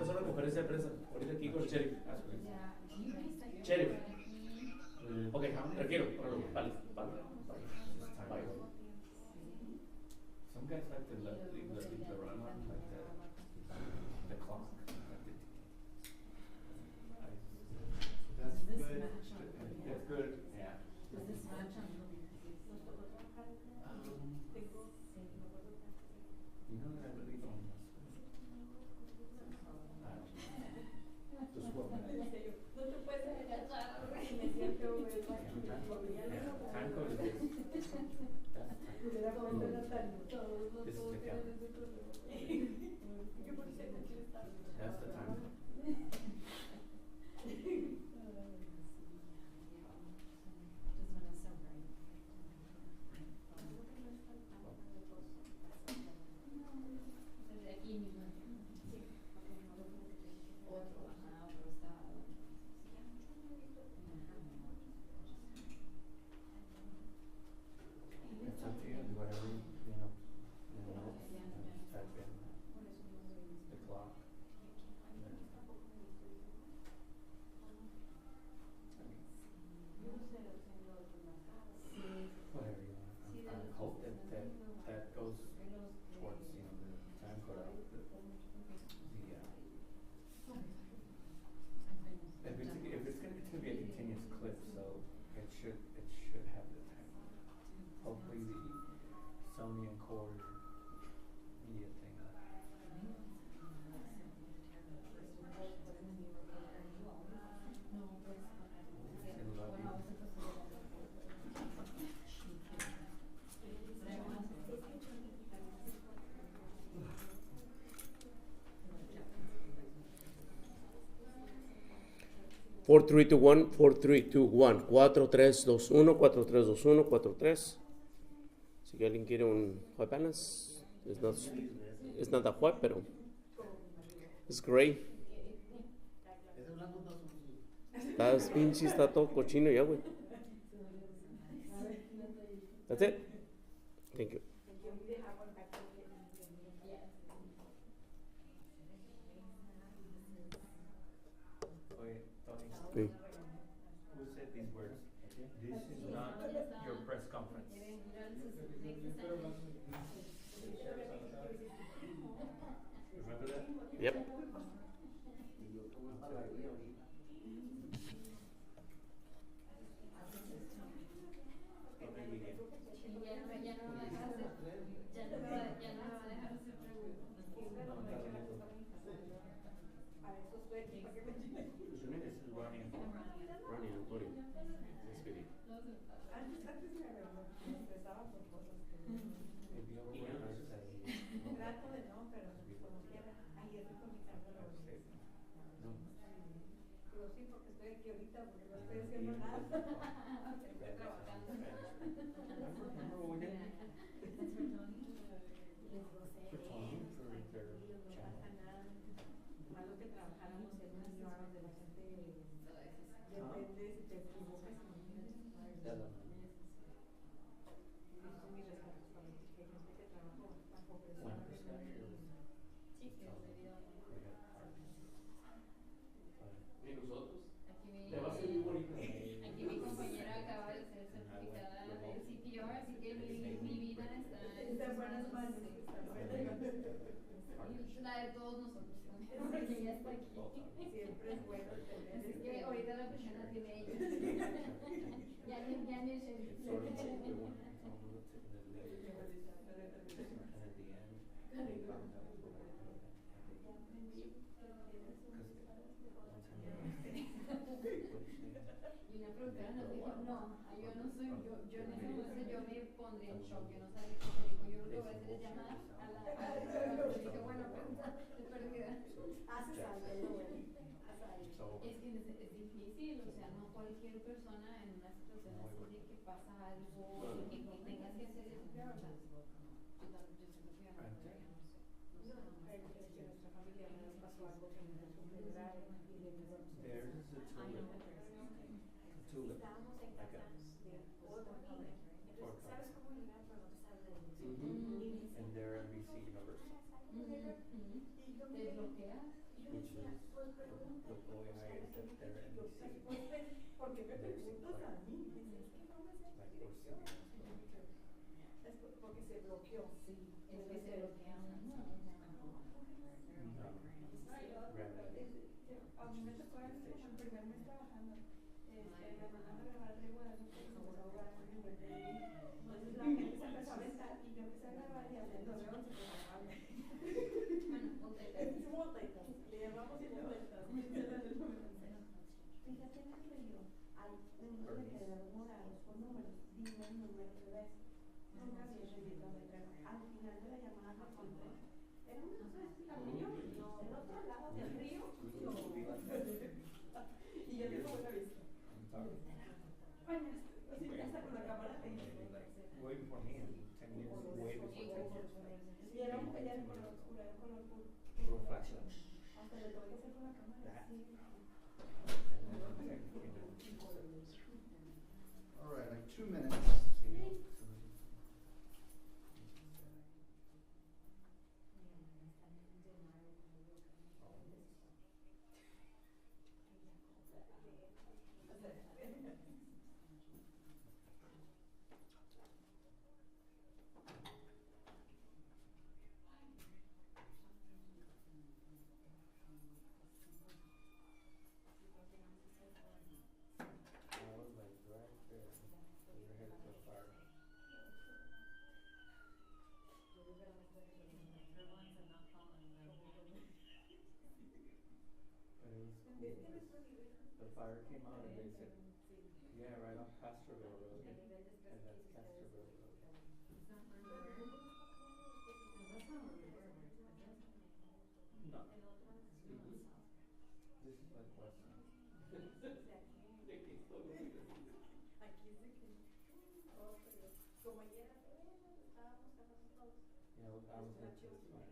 empezar la conferencia de prensa. Ahorita aquí con el sheriff. Sheriff. Ok, tranquilo. Vale, vale. Vale. Some guys like to leave the run on like the clock. That's good. That's good. Yeah. You know that I really don't mess with it. I don't know. Just what? Yeah, time code is this. That's time. This is the calendar. That's the time. It's up to you. Do whatever you know. Just type in the clock. Whatever you want. I hope that goes towards the time code out. It's gonna be a continuous clip, so it should have the time. Hopefully the Sony and Cord media thing. I love you. 4-3-2-1, 4-3-2-1, 4-3-2-1, 4-3-2-1, 4-3. Si alguien quiere un white balance, it's not that white, pero it's gray. Está todo cochino ya, güey. That's it. Thank you. Who said these words? This is not your press conference. Remember that? Yep. This is Ronnie and Antonio. This video. Trato de no, pero como quiera. Ay, estoy con mi cámara. Digo, sí, porque estoy aquí ahorita, porque no estoy haciendo nada. Estoy trabajando. Malo que trabajáramos en un lugar donde la gente depende si te equivocas, imagínate. Mis respetos para ti, que hay gente que trabaja bajo presión. Sí, que es debido a ¿Y nosotros? Aquí Te va a ser muy bonito. mi compañera acaba de ser certificada de CPR, así que mi vida está en buenas manos. La de todos nosotros también, porque ella está aquí. Siempre es bueno tener. Así que ahorita la presión la tiene ella. Ya ni el sheriff. Y una productora nos dijo, no, yo no soy, yo en ese momento yo me pondría en shock, yo no sabía qué se dijo, yo lo que voy a hacer es llamar a la y dije, bueno, de perdida. Haces algo, haz algo. Es que es difícil, o sea, no cualquier persona en una situación así de que pasa algo y que tengas que hacer eso, pero yo siento que yo no podría, no sé. No, que nuestra familia nos pasó algo que nos superar y de nuevo. Theirs is a tulip. Tulip. Estábamos en casa de otro niño. Entonces, ¿sabes cómo ligar cuando te sabes de And they're NBC Universal. ¿Te bloqueas? Which is the boy eyes that they're in the city. ¿Por qué me There's preguntas a mí? Dices, es que no me sé la like we're dirección. sitting. Es porque se bloqueó. Sí, Es que se bloquea uno. No, A mí me tocó como el primer mes trabajando. Me mandaron a grabar el igual, no sé cómo se va a grabar en el entonces la gente se empezó a aventar y yo empecé a grabar y hacer el Torreón se empezó a grabar. Bueno, Es motetas, le llamamos motetas. Fíjate en el medio, hay unos letreros morados con números, dime el número que ves. Nunca había entendido el letrero. Al final de la llamada me encontré. Era una camión, del otro lado del río. Y yo digo, bueno, visto. Bueno, así que hasta con la cámara te dice. waiting for me and 10 minutes way before 10 minutes. Y era un color oscuro, era un color puro. Little flashlight. Hasta le tuve que hacer con la cámara. Sí. All right, like 2 minutes. I was like right there. We were headed to the fire. But it was cool. The fire came out and they said, yeah, right off Castroville Road. And that's Castroville Road. No. This is like West Side. Aquí sí que. Oh, pero como ayer estábamos casi todos. Yeah, I was there to this fire.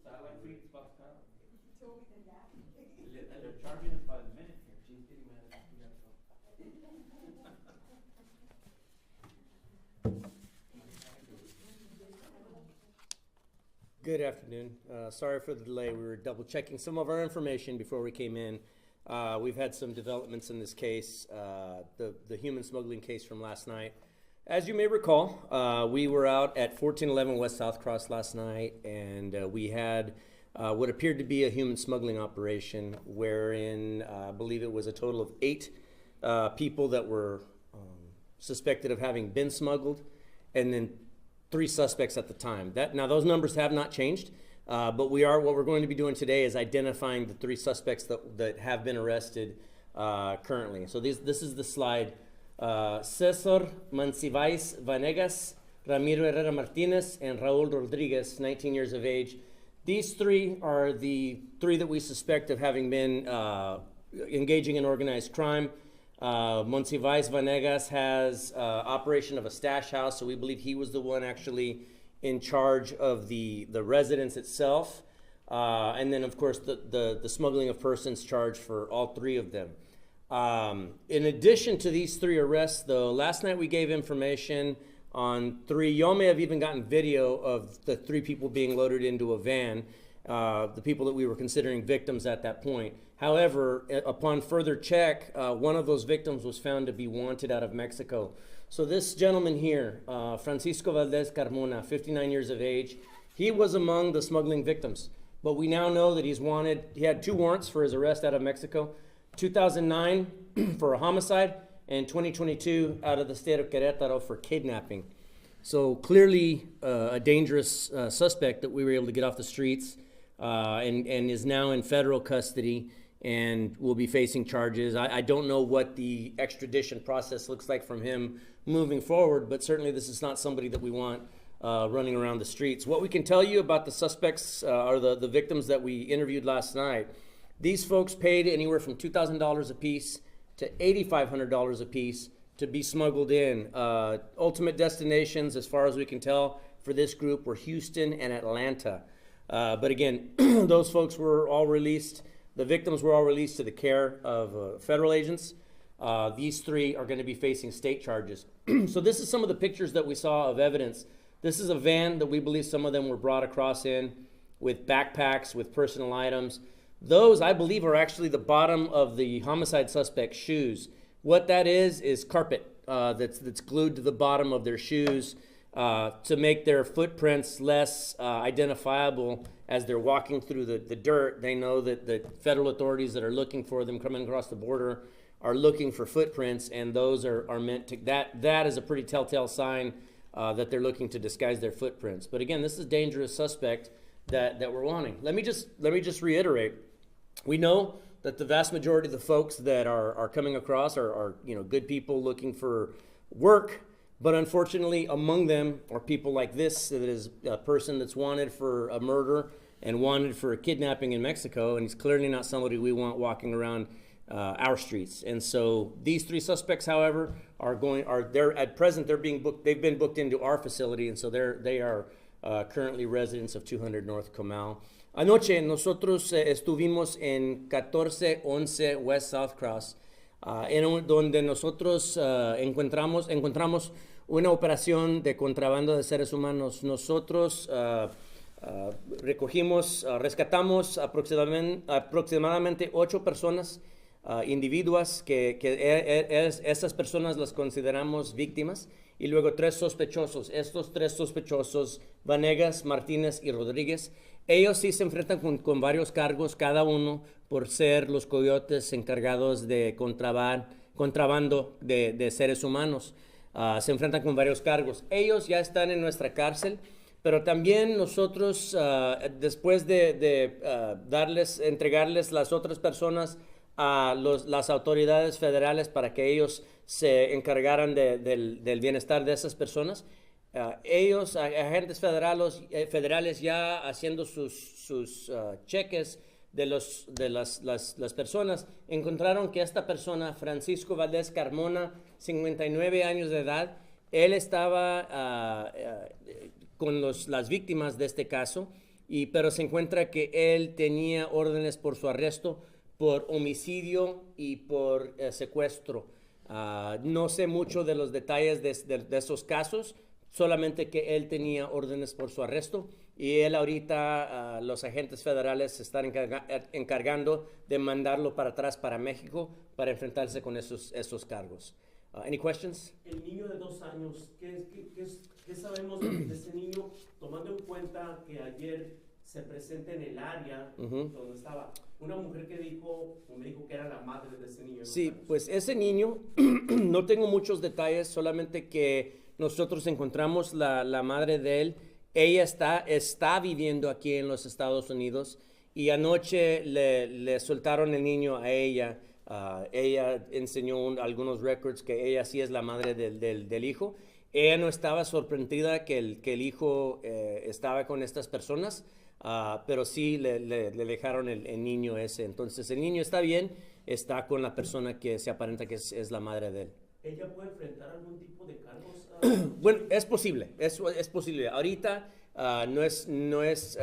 Satellite feeds Fox Town. They're charging us by the minute here. She's getting mad at us. We gotta go. Good afternoon. Sorry for the delay. We were double checking some of our information before we came in. We've had some developments in this case, the human smuggling case from last night. As you may recall, we were out at 1411 West South Cross last night, and we had what appeared to be a human smuggling operation wherein I believe it was a total of 8 people that were suspected of having been smuggled, and then 3 suspects at the time. Now those numbers have not changed, but what we're going to be doing today is identifying the 3 suspects that have been arrested currently. So this is the slide. Cesar Monsivais Vanegas, Ramiro Herrera Martinez, and Raul Rodriguez, 19 years of age. These 3 are the 3 that we suspect of having been engaging in organized crime. Monsivais Vanegas has operation of a stash house, so we believe he was the one actually in charge of the residence itself. And then, of course, the smuggling of persons charge for all 3 of them. In addition to these 3 arrests, though, last night we gave information on 3. Y'all may have even gotten video of the 3 people being loaded into a van. the people that we were considering victims at that point. However, upon further check, one of those victims was found to be wanted out of Mexico. So this gentleman here, Francisco Valdez Carmona, 59 years of age, he was among the smuggling victims. But we now know that he's wanted. He had 2 warrants for his arrest out of Mexico, 2009 for a homicide, and 2022 out of the state of Querétaro for kidnapping. So clearly a dangerous suspect that we were able to get off the streets and is now in federal custody and will be facing charges. I don't know what the extradition process looks like from him moving forward, but certainly this is not somebody that we want running around the streets. What we can tell you about the suspects or the victims that we interviewed last night, these folks paid anywhere from $2,000 a piece to $8,500 a piece to be smuggled in. Ultimate destinations, as far as we can tell, for this group were Houston and Atlanta. But again, those folks were all released. The victims were all released to the care of federal agents. These 3 are going to be facing state charges. So this is some of the pictures that we saw of evidence. This is a van that we believe some of them were brought across in with backpacks, with personal items. Those, I believe, are actually the bottom of the homicide suspect's shoes. What that is carpet that's glued to the bottom of their shoes to make their footprints less identifiable as they're walking through the dirt. They know that the federal authorities that are looking for them coming across the border are looking for footprints, and those are meant to, that is a pretty telltale sign that they're looking to disguise their footprints. But again, this is a dangerous suspect that we're wanting. Let me just reiterate. We know that the vast majority of the folks that are coming across are good people looking for work, but unfortunately among them are people like this, that is a person that's wanted for a murder and wanted for a kidnapping in Mexico, and he's clearly not somebody we want walking around our streets. And so these 3 suspects, however, they're at present they've been booked into our facility, and so they are currently residents of 200 North Comal. Anoche nosotros estuvimos en 1411 West South Cross, donde nosotros encontramos una operación de contrabando de seres humanos. Nosotros rescatamos aproximadamente 8 personas, individuos que esas personas las consideramos víctimas, y luego 3 sospechosos. Estos 3 sospechosos, Vanegas, Martínez y Rodríguez, ellos sí se enfrentan con varios cargos cada uno por ser los coyotes encargados de contrabando de seres humanos. Se enfrentan con varios cargos. Ellos ya están en nuestra cárcel, pero también nosotros, después de entregarles las otras personas a las autoridades federales para que ellos se encargaran del bienestar de esas personas, ellos, agentes federales ya haciendo sus cheques de las personas, encontraron que esta persona, Francisco Valdez Carmona, 59 años de edad, él estaba con las víctimas de este caso, pero se encuentra que él tenía órdenes por su arresto por homicidio y por secuestro. No sé mucho de los detalles de esos casos, solamente que él tenía órdenes por su arresto, y él ahorita, los agentes federales se están encargando de mandarlo para atrás para México para enfrentarse con esos cargos. Any questions? El niño de 2 años, ¿qué sabemos de ese niño, tomando en cuenta que ayer se presenta en el área donde estaba una mujer que me dijo que era la madre de ese niño? Sí, pues ese niño, no tengo muchos detalles, solamente que nosotros encontramos la madre de él. Ella está viviendo aquí en los Estados Unidos, y anoche le soltaron el niño a ella. Ella enseñó algunos records que ella sí es la madre del hijo. Ella no estaba sorprendida que el hijo estaba con estas personas, pero sí le dejaron el niño ese. Entonces el niño está bien, está con la persona que se aparenta que es la madre de él. ¿Ella puede enfrentar algún tipo de cargos? Bueno, es posible, es posible. Ahorita no es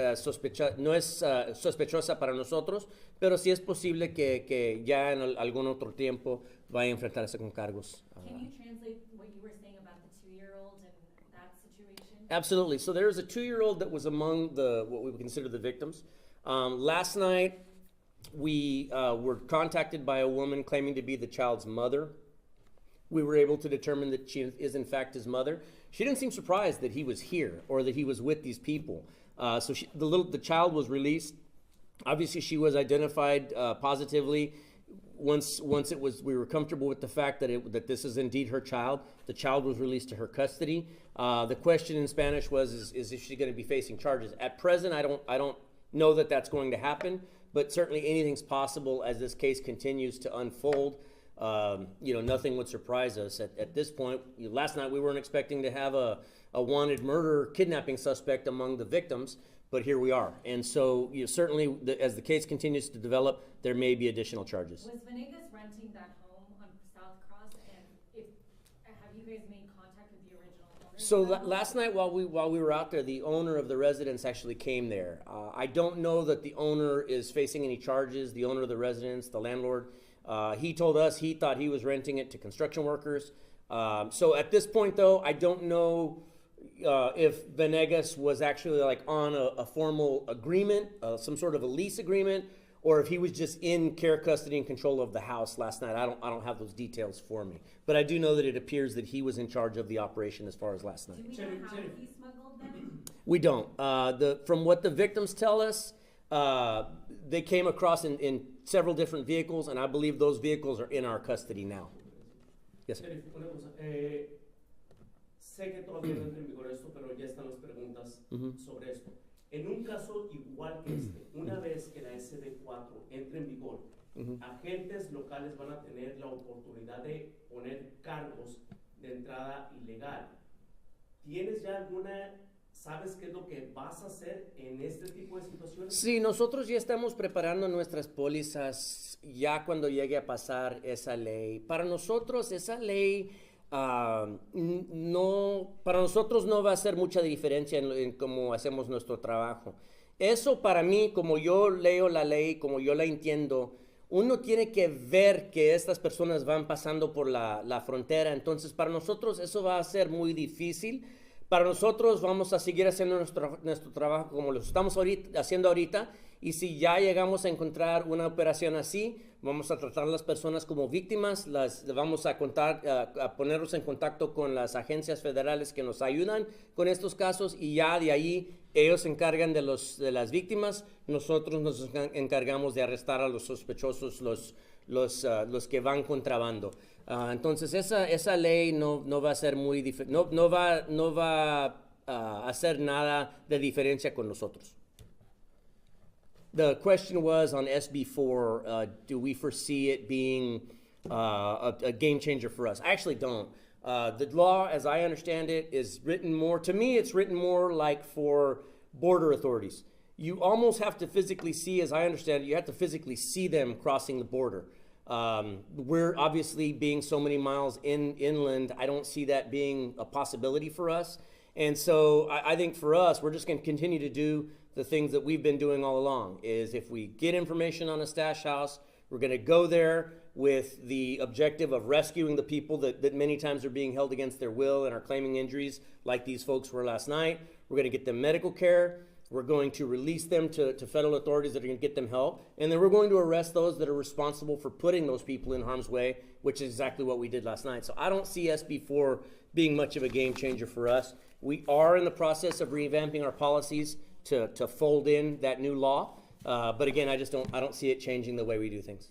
sospechosa para nosotros, pero sí es posible que ya en algún otro tiempo vaya a enfrentarse con cargos. Can you translate what you were saying about the 2-year-old and that situation? Absolutely. So there is a 2-year-old that was among what we would consider the victims. Last night, we were contacted by a woman claiming to be the child's mother. We were able to determine that she is in fact his mother. She didn't seem surprised that he was here or that he was with these people. So the child was released. Obviously, she was identified positively. Once we were comfortable with the fact that this is indeed her child, the child was released to her custody. The question in Spanish was, is she going to be facing charges? At present, I don't know that that's going to happen, but certainly anything's possible as this case continues to unfold. Nothing would surprise us at this point. Last night we weren't expecting to have a wanted murder kidnapping suspect among the victims, but here we are. And so certainly as the case continues to develop, there may be additional charges. Was Venegas renting that home on South Cross, and have you guys made contact with the original owner? So last night while we were out there, the owner of the residence actually came there. I don't know that the owner is facing any charges, the owner of the residence, the landlord. He told us he thought he was renting it to construction workers. So at this point, though, I don't know if Venegas was actually like on a formal agreement, some sort of a lease agreement, or if he was just in care, custody, and control of the house last night. I don't have those details for me, but I do know that it appears that he was in charge of the operation as far as last night. Do we know how he smuggled them? We don't. From what the victims tell us, they came across in several different vehicles, and I believe those vehicles are in our custody now. Yes, sir. Una cosa, sé que todavía no entra en vigor esto, pero ya están las preguntas sobre esto. En un caso igual que este, una vez que la SB4 entre en vigor, agentes locales van a tener la oportunidad de poner cargos de entrada ilegal. ¿Tienes ya sabes qué es lo que vas a hacer en este tipo de situaciones? Sí, nosotros ya estamos preparando nuestras pólizas ya cuando llegue a pasar esa ley. Para nosotros esa ley para nosotros no va a hacer mucha diferencia en cómo hacemos nuestro trabajo. Eso para mí, como yo leo la ley, como yo la entiendo, uno tiene que ver que estas personas van pasando por la frontera. Entonces para nosotros eso va a ser muy difícil. Para nosotros vamos a seguir haciendo nuestro trabajo como lo estamos haciendo ahorita, y si ya llegamos a encontrar una operación así, vamos a tratar a las personas como víctimas, vamos a ponernos en contacto con las agencias federales que nos ayudan con estos casos, y ya de ahí ellos se encargan de las víctimas, nosotros nos encargamos de arrestar a los sospechosos, los que van contrabando. Entonces esa ley no va a ser muy no va a hacer nada de diferencia con nosotros. The question was on SB4, do we foresee it being a game changer for us? I actually don't. The law, as I understand it, is written more, to me it's written more like for border authorities. You almost have to physically see, as I understand it, you have to physically see them crossing the border. We're obviously being so many miles inland, I don't see that being a possibility for us. And so I think for us, we're just going to continue to do the things that we've been doing all along, is if we get information on a stash house, we're going to go there with the objective of rescuing the people that many times are being held against their will and are claiming injuries like these folks were last night. We're going to get them medical care. We're going to release them to federal authorities that are going to get them help. And then we're going to arrest those that are responsible for putting those people in harm's way, which is exactly what we did last night. So I don't see SB4 being much of a game changer for us. We are in the process of revamping our policies to fold in that new law. But again, I don't see it changing the way we do things.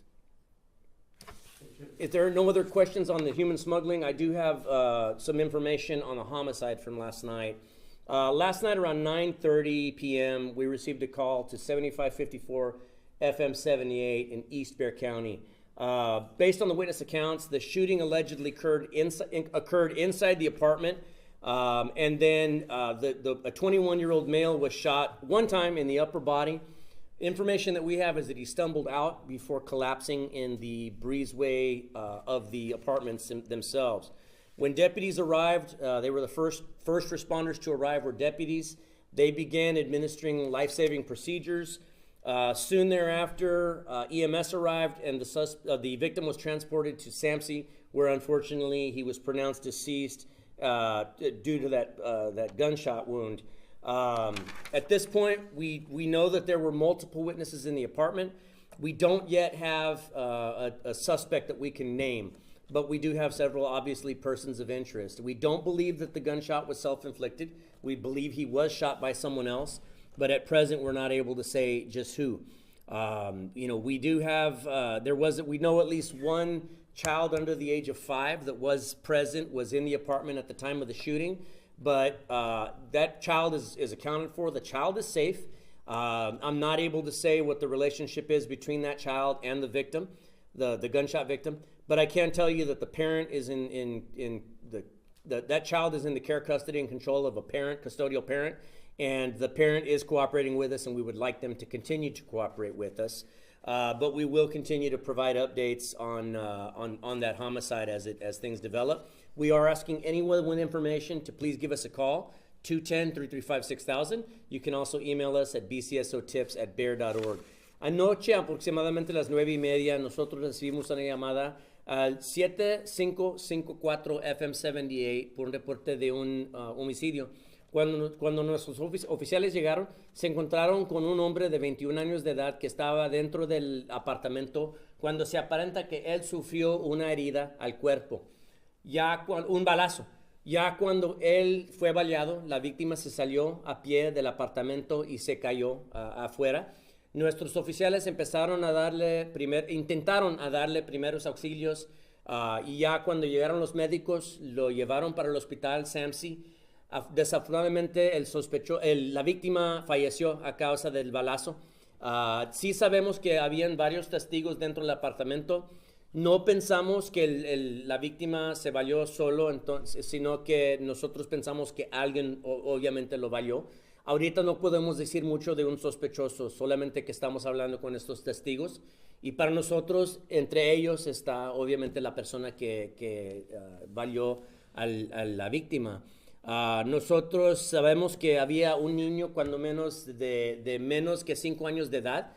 If there are no other questions on the human smuggling, I do have some information on the homicide from last night. Last night around 9:30 p.m., we received a call to 7554 FM 78 in East Bexar County. Based on the witness accounts, the shooting allegedly occurred inside the apartment, and then a 21-year-old male was shot one time in the upper body. Information that we have is that he stumbled out before collapsing in the breezeway of the apartments themselves. When deputies arrived, they were the first responders to arrive were deputies. They began administering life-saving procedures. Soon thereafter, EMS arrived, and the victim was transported to SAMSI, where unfortunately he was pronounced deceased due to that gunshot wound. At this point, we know that there were multiple witnesses in the apartment. We don't yet have a suspect that we can name, but we do have several, obviously, persons of interest. We don't believe that the gunshot was self-inflicted. We believe he was shot by someone else, but at present, we're not able to say just who. We do have, we know at least one child under the age of 5 that was present, was in the apartment at the time of the shooting, but that child is accounted for. The child is safe. I'm not able to say what the relationship is between that child and the victim, the gunshot victim, but I can tell you that the parent is that child is in the care, custody, and control of a parent, custodial parent, and the parent is cooperating with us, and we would like them to continue to cooperate with us. But we will continue to provide updates on that homicide as things develop. We are asking anyone with information to please give us a call, 210-335-6000. You can also email us at bcsotips@bear.org. Anoche, aproximadamente a las 9:30, nosotros recibimos una llamada al 7554 FM78 por un reporte de un homicidio. Cuando nuestros oficiales llegaron, se encontraron con un hombre de 21 años de edad que estaba dentro del apartamento cuando se aparenta que él sufrió una herida al cuerpo, un balazo. Ya cuando él fue baleado, la víctima se salió a pie del apartamento y se cayó afuera. Nuestros oficiales intentaron darle primeros auxilios y ya cuando llegaron los médicos lo llevaron para el hospital SAMC. Desafortunadamente la víctima falleció a causa del balazo. Sí sabemos que habían varios testigos dentro del apartamento. No pensamos que la víctima se valió solo, sino que nosotros pensamos que alguien obviamente lo valió. Ahorita no podemos decir mucho de un sospechoso, solamente que estamos hablando con estos testigos. Y para nosotros, entre ellos está obviamente la persona que valió a la víctima. Nosotros sabemos que había un niño cuando menos de menos que 5 años de edad.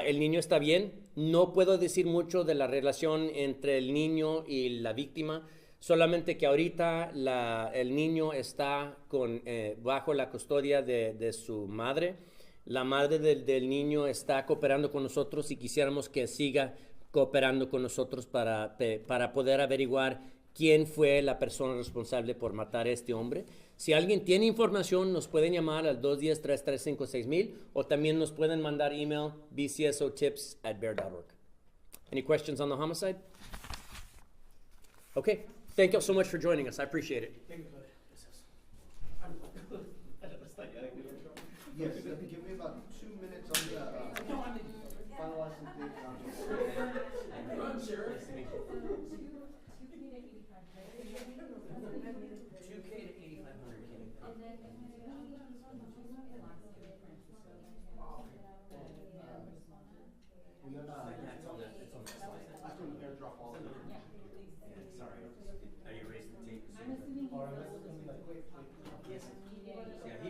El niño está bien. No puedo decir mucho de la relación entre el niño y la víctima, solamente que ahorita el niño está bajo la custodia de su madre. La madre del niño está cooperando con nosotros y quisiéramos que siga cooperando con nosotros para poder averiguar quién fue la persona responsable por matar a este hombre. Si alguien tiene información, nos pueden llamar al 210-335-6000 o también nos pueden mandar email bcsotips@bear.org. Any questions on the homicide? Okay. Thank you so much for joining us. I appreciate it. Yes, give me about 2 minutes on the finalizing things. Run, Sheriff. 2K to 8,500K. I can airdrop all of them. Sorry. Now you raised the tape. I'm assuming he's Or also unless it's gonna be like quick. Yes. mediating. Yeah,